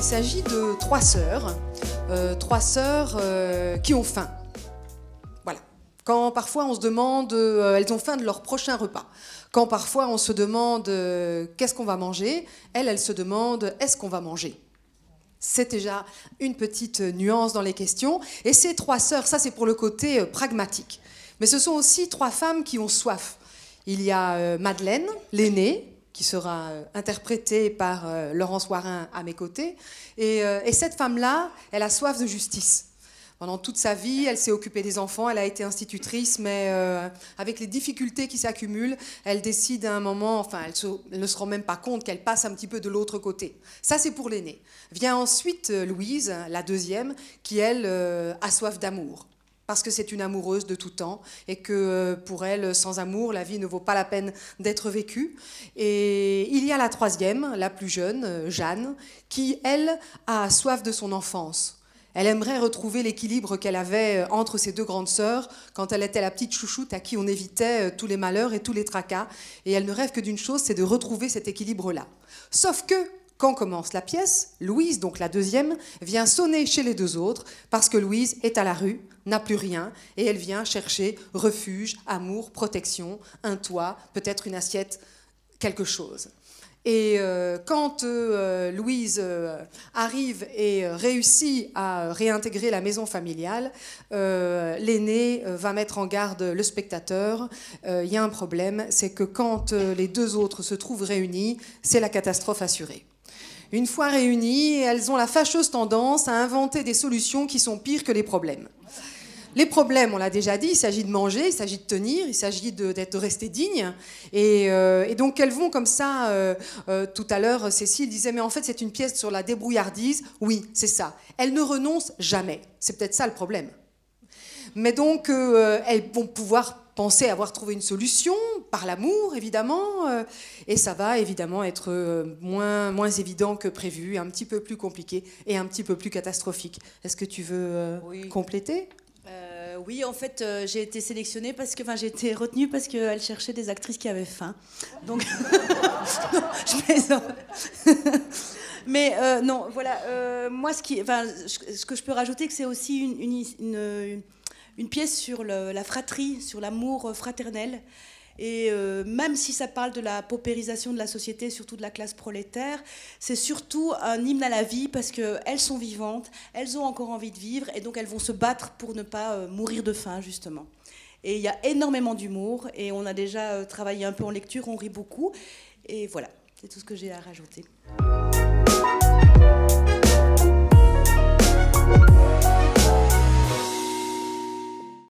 s'agit de trois sœurs qui ont faim. Voilà. Quand parfois on se demande, elles ont faim de leur prochain repas. Quand parfois on se demande qu'est-ce qu'on va manger, elles se demandent est-ce qu'on va manger. C'est déjà une petite nuance dans les questions. Et ces trois sœurs, ça c'est pour le côté pragmatique. Mais ce sont aussi trois femmes qui ont soif. Il y a Madeleine, l'aînée, qui sera interprétée par Laurence Warin à mes côtés. Et cette femme-là, elle a soif de justice. Pendant toute sa vie, elle s'est occupée des enfants, elle a été institutrice, mais avec les difficultés qui s'accumulent, elle décide à un moment, enfin, elle ne se rend même pas compte qu'elle passe un petit peu de l'autre côté. Ça, c'est pour l'aînée. Vient ensuite Louise, la deuxième, qui, elle, a soif d'amour. Parce que c'est une amoureuse de tout temps et que pour elle, sans amour, la vie ne vaut pas la peine d'être vécue. Et il y a la troisième, la plus jeune, Jeanne, qui, elle, a soif de son enfance. Elle aimerait retrouver l'équilibre qu'elle avait entre ses deux grandes sœurs quand elle était la petite chouchoute à qui on évitait tous les malheurs et tous les tracas. Et elle ne rêve que d'une chose, c'est de retrouver cet équilibre-là. Sauf que, quand commence la pièce, Louise, donc la deuxième, vient sonner chez les deux autres parce que Louise est à la rue, n'a plus rien, et elle vient chercher refuge, amour, protection, un toit, peut-être une assiette, quelque chose. Et quand Louise arrive et réussit à réintégrer la maison familiale, l'aînée va mettre en garde le spectateur. Il y a un problème, c'est que quand les deux autres se trouvent réunis, c'est la catastrophe assurée. Une fois réunies, elles ont la fâcheuse tendance à inventer des solutions qui sont pires que les problèmes. Les problèmes, on l'a déjà dit, il s'agit de manger, il s'agit de tenir, il s'agit de rester digne. Et donc elles vont comme ça, tout à l'heure Cécile disait, mais en fait c'est une pièce sur la débrouillardise. Oui, c'est ça. Elles ne renoncent jamais. C'est peut-être ça le problème. Mais donc elles vont pouvoir penser avoir trouvé une solution, par l'amour évidemment, et ça va évidemment être moins évident que prévu, un petit peu plus compliqué et un petit peu plus catastrophique. Est-ce que tu veux compléter ? Oui, en fait, j'ai été sélectionnée j'ai été retenue parce qu'elle cherchait des actrices qui avaient faim. Donc, non, je plaisante. Mais non, voilà. Moi, ce que je peux rajouter, que c'est aussi une pièce sur la fratrie, sur l'amour fraternel. Et même si ça parle de la paupérisation de la société, surtout de la classe prolétaire, c'est surtout un hymne à la vie parce qu'elles sont vivantes, elles ont encore envie de vivre et donc elles vont se battre pour ne pas mourir de faim, justement. Et il y a énormément d'humour et on a déjà travaillé un peu en lecture, on rit beaucoup. Et voilà, c'est tout ce que j'ai à rajouter.